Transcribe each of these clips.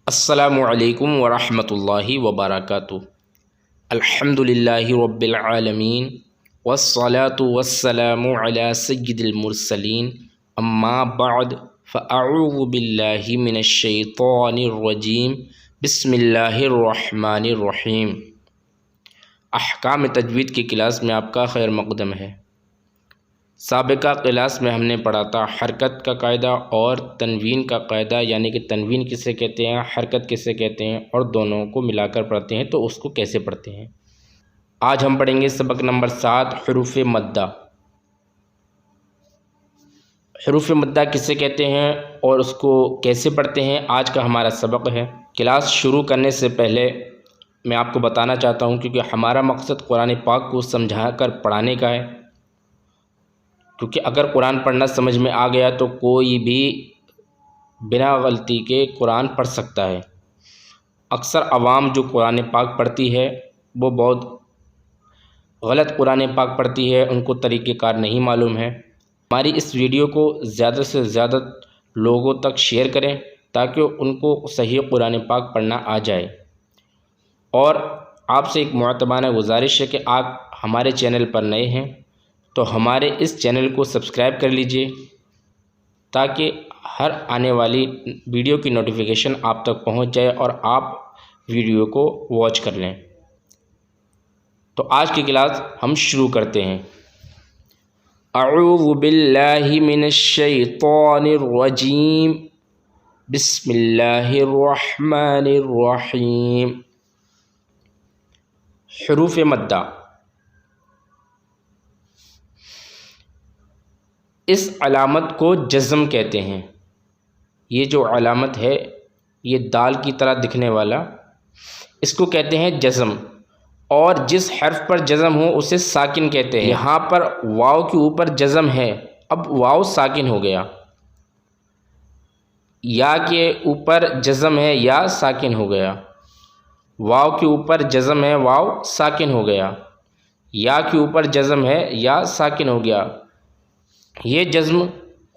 अस्सलामु अलैकुम वरहमतुल्लाहि वबरकातुहू। अल्हम्दुलिल्लाहि रब्बिल आलमीन वस्सलातु वस्सलामु अला सय्यिदिल मुरसलीन अम्मा बाद फ़अऊज़ु बिल्लाहि मिनश शैतानिर रजीम बिस्मिल्लाहिर रहमानिर रहीम। अहकाम तजवीद की क्लास में आपका खैर मक़दम है। साबिक़ा क्लास में हमने पढ़ा था हरकत का कायदा और तनवीन का कायदा, यानी कि तनवीन किसे कहते हैं, हरकत किसे कहते हैं, और दोनों को मिलाकर पढ़ते हैं तो उसको कैसे पढ़ते हैं। आज हम पढ़ेंगे सबक नंबर 7 हुरूफ़ मद्दा। हुरूफ़ मद्दा किसे कहते हैं और उसको कैसे पढ़ते हैं, आज का हमारा सबक है। क्लास शुरू करने से पहले मैं आपको बताना चाहता हूँ, क्योंकि हमारा मकसद कुरान पाक को समझा कर पढ़ाने का है। क्योंकि अगर कुरान पढ़ना समझ में आ गया तो कोई भी बिना गलती के कुरान पढ़ सकता है। अक्सर आवाम जो कुरान पाक पढ़ती है वो बहुत गलत कुरान पाक पढ़ती है, उनको तरीक़ेकार नहीं मालूम है। हमारी इस वीडियो को ज़्यादा से ज़्यादा लोगों तक शेयर करें ताकि उनको सही कुरान पाक पढ़ना आ जाए। और आपसे एक मुअत्तबाना गुजारिश है कि आप हमारे चैनल पर नए हैं तो हमारे इस चैनल को सब्सक्राइब कर लीजिए ताकि हर आने वाली वीडियो की नोटिफिकेशन आप तक पहुंच जाए और आप वीडियो को वॉच कर लें। तो आज की क्लास हम शुरू करते हैं। अऊज़ु बिल्लाहि मिनश शैतानिर रजीम बिस्मिल्लाहिर रहमानिर रहीम। हुरूफ़ मद्दा, इस अलामत को जज़म कहते हैं। ये जो अलामत है, ये दाल की तरह दिखने वाला, इसको कहते हैं जज़म। और जिस हर्फ पर जज़म हो उसे साकिन कहते हैं। यहाँ पर वाव के ऊपर जज़म है, अब वाव साकिन हो गया। या के ऊपर जज़म है, या साकिन हो गया। वाव के ऊपर जज़म है, वाव साकिन हो गया। या के ऊपर जज़म है, या साकिन हो गया। ये जज़्म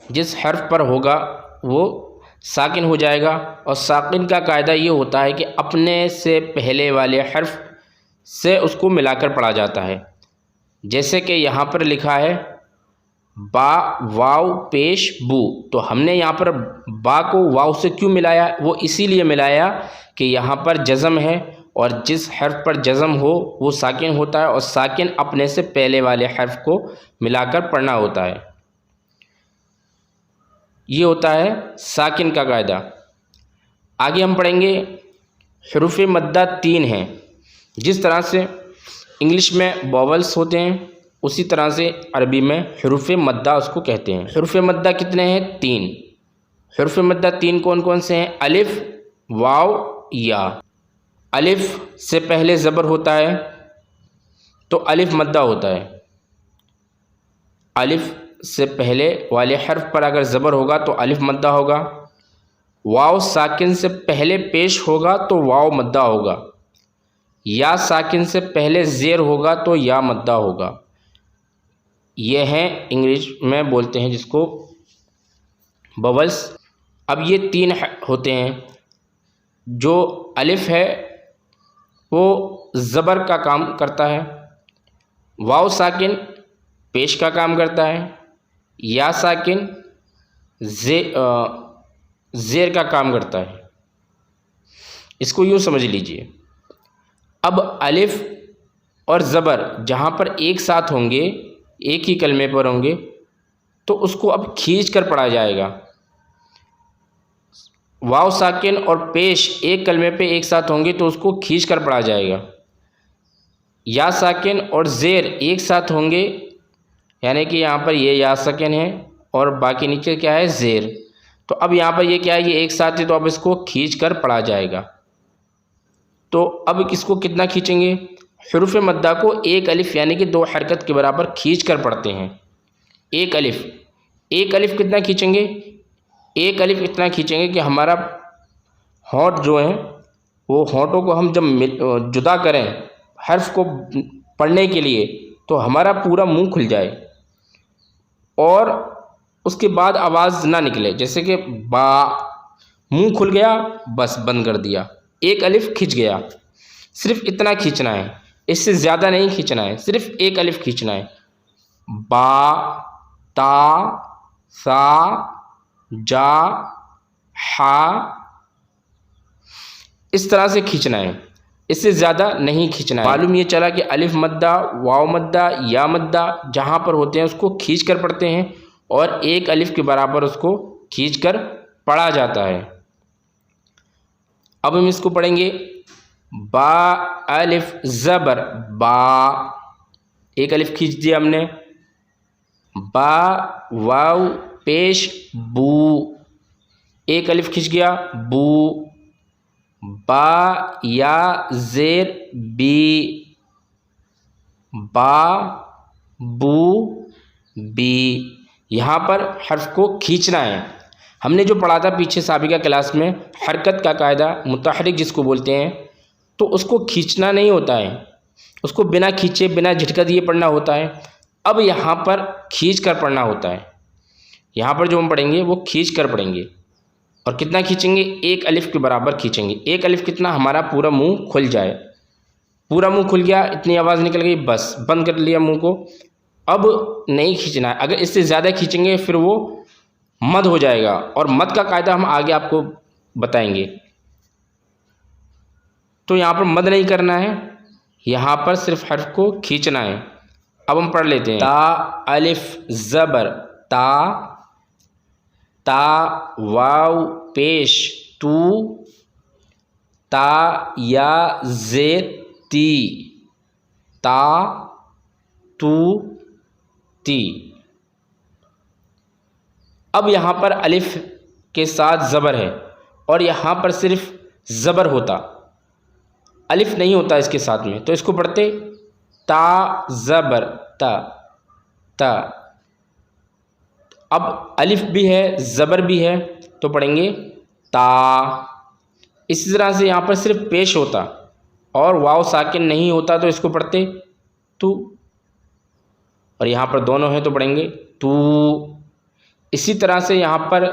जिस हर्फ पर होगा वो साकिन हो जाएगा। और साकिन का कायदा ये होता है कि अपने से पहले वाले हर्फ से उसको मिलाकर पढ़ा जाता है। जैसे कि यहाँ पर लिखा है बा वाव पेश बू, तो हमने यहाँ पर बा को वाव से क्यों मिलाया? वो इसीलिए मिलाया कि यहाँ पर जज़म है और जिस हर्फ पर जज़म हो वो साकिन होता है, और साकिन अपने से पहले वाले हर्फ को मिलाकर पढ़ना होता है। ये होता है साकिन का कायदा। आगे हम पढ़ेंगे हुरूफ़ मद्दा 3 हैं। जिस तरह से इंग्लिश में वॉवल्स होते हैं उसी तरह से अरबी में हुरूफ़ मद्दा उसको कहते हैं। हुरूफ़ मद्दा कितने हैं? 3। हुरूफ़ मद्दा 3 कौन कौन से हैं? अलिफ, वाव, या। अलिफ से पहले ज़बर होता है तो अलिफ मद्दा होता है। अलिफ से पहले वाले हर्फ पर अगर ज़बर होगा तो अलिफ मद्दा होगा। वाव साकिन से पहले पेश होगा तो वाव मद्दा होगा। या साकिन से पहले ज़ेर होगा तो या मद्दा होगा। ये हैं इंग्लिश में बोलते हैं जिसको बवल्स। अब ये 3 होते हैं। जो अलिफ है वो ज़बर का काम करता है, वाव साकिन पेश का काम करता है, या साकिन ज़ेर का काम करता है। इसको यूँ समझ लीजिए। अब अलिफ और ज़बर जहाँ पर एक साथ होंगे, एक ही कलमे पर होंगे, तो उसको अब खींच कर पढ़ा जाएगा। वाव साकिन और पेश एक कलमे पे एक साथ होंगे तो उसको खींच कर पढ़ा जाएगा। या साकिन और ज़ेर एक साथ होंगे, यानी कि यहाँ पर ये या साकिन है और बाकी नीचे क्या है? ज़ेर। तो अब यहाँ पर ये क्या है? ये एक साथ है तो अब इसको खींच कर पढ़ा जाएगा। तो अब इसको कितना खींचेंगे? हुरूफ़ मद्दा को एक अलिफ यानी कि 2 हरकत के बराबर खींच कर पढ़ते हैं। एक अलिफ कितना खींचेंगे? एक अलिफ इतना खींचेंगे कि हमारा होंठ जो है वो होंठों को हम जब जुदा करें हर्फ को पढ़ने के लिए तो हमारा पूरा मुंह खुल जाए और उसके बाद आवाज़ ना निकले। जैसे कि बा, मुंह खुल गया, बस बंद कर दिया, एक अलिफ खिंच गया, सिर्फ इतना खींचना है, इससे ज़्यादा नहीं खींचना है, सिर्फ एक अलिफ खींचना है। बा, ता, सा, जा, हा, इस तरह से खींचना है, इससे ज़्यादा नहीं खींचना है। मालूम ये चला कि अलिफ मद्दा, वाव मद्दा, या मद्दा जहाँ पर होते हैं उसको खींच कर पढ़ते हैं और एक अलिफ के बराबर उसको खींच कर पढ़ा जाता है। अब हम इसको पढ़ेंगे। बा अलिफ ज़बर बा, एक अलिफ खींच दिया हमने। बा वाव पेश बू, एक अलिफ खींच गया बू। बा या ज़ेर बी, बा बू बी। यहाँ पर हर्फ को खींचना है। हमने जो पढ़ा था पीछे साबिका क्लास में हरकत का कायदा, मुतहरिक जिसको बोलते हैं, तो उसको खींचना नहीं होता है, उसको बिना खींचे बिना झटका दिए पढ़ना होता है। अब यहाँ पर खींच कर पढ़ना होता है। यहाँ पर जो हम पढ़ेंगे वो खींच कर पढ़ेंगे। और कितना खींचेंगे? एक अलिफ के बराबर खींचेंगे। एक अलिफ कितना? हमारा पूरा मुंह खुल जाए। पूरा मुंह खुल गया, इतनी आवाज़ निकल गई, बस बंद कर लिया मुंह को। अब नहीं खींचना है, अगर इससे ज़्यादा खींचेंगे फिर वो मद हो जाएगा, और मद का कायदा हम आगे आपको बताएंगे। तो यहाँ पर मद नहीं करना है, यहाँ पर सिर्फ हर्फ को खींचना है। अब हम पढ़ लेते हैं। ता अलिफ ज़बर ता, ता वाव पेश तू, ता या ज़ेर ती, ता तू ती। अब यहाँ पर अलिफ के साथ ज़बर है और यहाँ पर सिर्फ ज़बर होता, अलिफ नहीं होता इसके साथ में, तो इसको पढ़ते ता ज़बर ता, ता। अब अलिफ भी है ज़बर भी है तो पढ़ेंगे ता। इसी तरह से यहाँ पर सिर्फ पेश होता और वाव साकिन नहीं होता तो इसको पढ़ते तू, और यहाँ पर दोनों हैं तो पढ़ेंगे तू। इसी तरह से यहाँ पर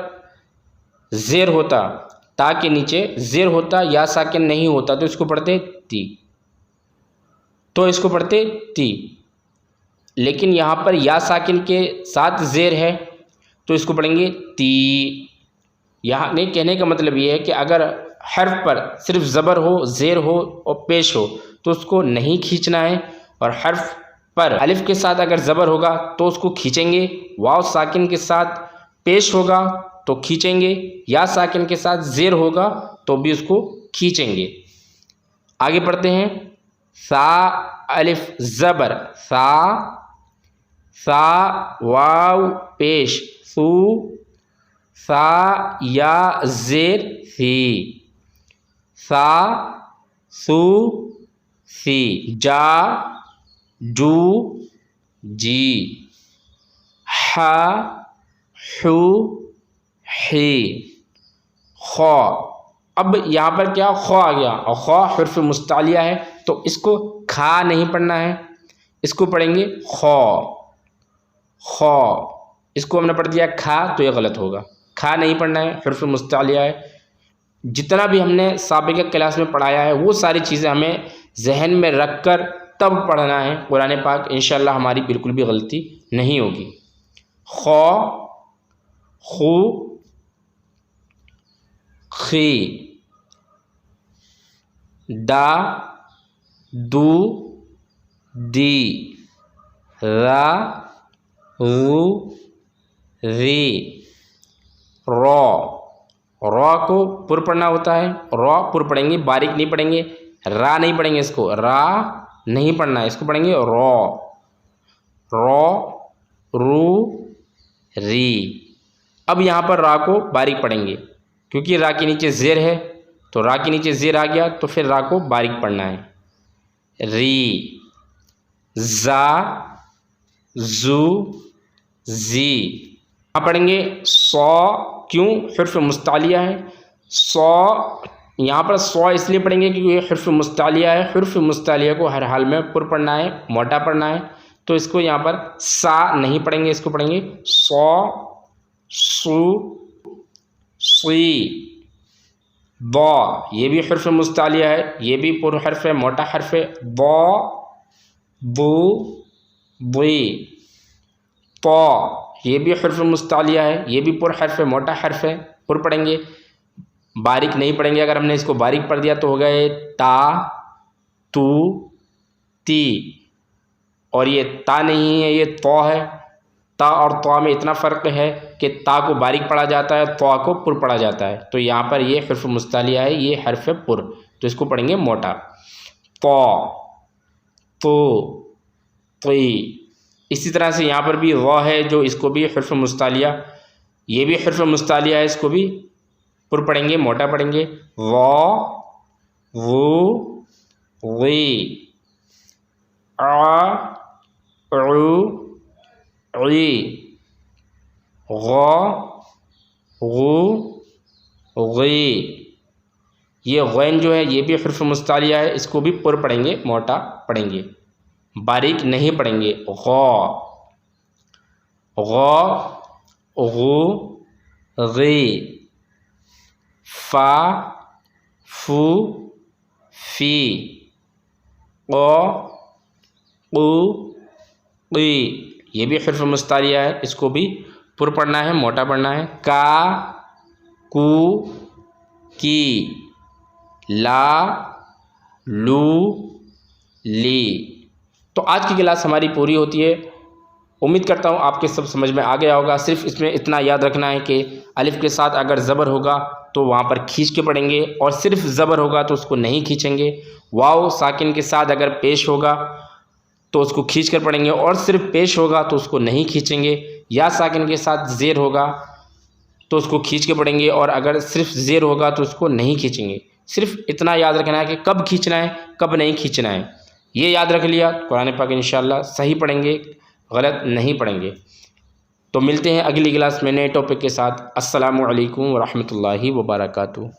ज़ेर होता, ता के नीचे ज़ेर होता, या साकिन नहीं होता तो इसको पढ़ते ती, तो इसको पढ़ते ती। लेकिन यहाँ पर या साकिन के साथ ज़ेर है तो इसको पढ़ेंगे ती। यहाँ नहीं, कहने का मतलब ये है कि अगर हर्फ पर सिर्फ ज़बर हो, ज़ेर हो और पेश हो तो उसको नहीं खींचना है, और हर्फ पर अलिफ के साथ अगर ज़बर होगा तो उसको खींचेंगे, वाव साकिन के साथ पेश होगा तो खींचेंगे, या साकिन के साथ ज़ेर होगा तो भी उसको खींचेंगे। आगे पढ़ते हैं। सा अलिफ ज़बर सा, सा वाव पेश सू, सा या ज़ेर सी, सा सू सी। जा जू जी, हा हू ही, खौ। अब यहाँ पर क्या खौ आ गया, और खौ हर्फ मुस्तालिया है तो इसको खा नहीं पढ़ना है, इसको पढ़ेंगे खौ, खौ। इसको हमने पढ़ दिया खा तो ये गलत होगा, खा नहीं पढ़ना है, हर्फ मुस्तालिया है। जितना भी हमने साबिक़ा क्लास में पढ़ाया है वो सारी चीज़ें हमें जहन में रख कर तब पढ़ना है कुरान पाक, इंशाअल्लाह हमारी बिल्कुल भी गलती नहीं होगी। खौ, खू, खी, दा, दू, दी, रा, रू, री, रौ। रौ को पुर पढ़ना होता है, रौ पुर पढ़ेंगे, बारीक नहीं पढ़ेंगे। रा नहीं पढ़ेंगे, इसको रा नहीं पढ़ना है, इसको पढ़ेंगे रौ, रौ, रू, री। अब यहाँ पर रा को बारीक पढ़ेंगे क्योंकि रा के नीचे ज़ेर है, तो रा के नीचे ज़ेर आ गया तो फिर रा को बारीक पढ़ना है। री, जा, जू, जी। यहाँ पढ़ेंगे सौ, क्यों? हर्फ मुस्तालिया है। सौ, यहाँ पर सौ इसलिए पढ़ेंगे क्योंकि ये हर्फ मुस्तालिया है। हर्फ मुस्तालिया को हर हाल में पुर पढ़ना है, मोटा पढ़ना है, तो इसको यहाँ पर सा नहीं पढ़ेंगे, इसको पढ़ेंगे सौ, सू, सुई, द, ये भी हर्फ मुस्तालिया है, ये भी पुर हर्फ है, मोटा हर्फ है। द, दु, दुई। तो, ये भी हर्फ मुस्तालिया है, ये भी पुर हर्फ है, मोटा हर्फ है, पुर पढ़ेंगे, बारीक नहीं पढ़ेंगे। अगर हमने इसको बारीक पढ़ दिया तो हो गए ता, तू, ती। और ये ता नहीं है, ये तो है। ता और तो में इतना फ़र्क है कि ता को बारीक पढ़ा जाता है, तो को पुर पढ़ा जाता है। तो यहाँ पर ये हर्फ मुस्तालिया है, ये हर्फ पुर, तो इसको पढ़ेंगे मोटा। तो, इसी तरह से यहाँ पर भी व है जो इसको भी हर्फ मुस्तालिया, ये भी हर्फ मुस्तालिया है, इसको भी पुर पढ़ेंगे, मोटा पढ़ेंगे। व, वो, वी। आ, उ, ई। गौ, गी। ये गैन जो है ये भी हर्फ मुस्तालिया है, इसको भी पुर पढ़ेंगे, मोटा पढ़ेंगे, बारीक नहीं पढ़ेंगे। गौ, गु, गी। फा, फू, फी। क़ु, क़ी। ये भी हर्फ मुस्तालिया है, इसको भी पुर पढ़ना है, मोटा पढ़ना है। का, कु, की। ला, लू, ली। तो आज की क्लास हमारी पूरी होती है। उम्मीद करता हूँ आपके सब समझ में आ गया होगा। सिर्फ इसमें इतना याद रखना है कि अलिफ के साथ अगर ज़बर होगा तो वहाँ पर खींच के पढ़ेंगे, और सिर्फ ज़बर होगा तो उसको नहीं खींचेंगे। वाव साकिन के साथ अगर पेश होगा तो उसको खींच कर पढ़ेंगे, और सिर्फ पेश होगा तो उसको नहीं खींचेंगे। या साकिन के साथ ज़ेर होगा तो उसको खींच के पढ़ेंगे, और अगर सिर्फ ज़ेर होगा तो उसको नहीं खींचेंगे। सिर्फ इतना याद रखना है कि कब खींचना है, कब नहीं खींचना है। ये याद रख लिया, कुरान पाक इंशाअल्लाह सही पढ़ेंगे, गलत नहीं पढ़ेंगे। तो मिलते हैं अगली क्लास में नए टॉपिक के साथ। अस्सलामु अलैकुम व रहमतुल्लाहि व बरकातुहू।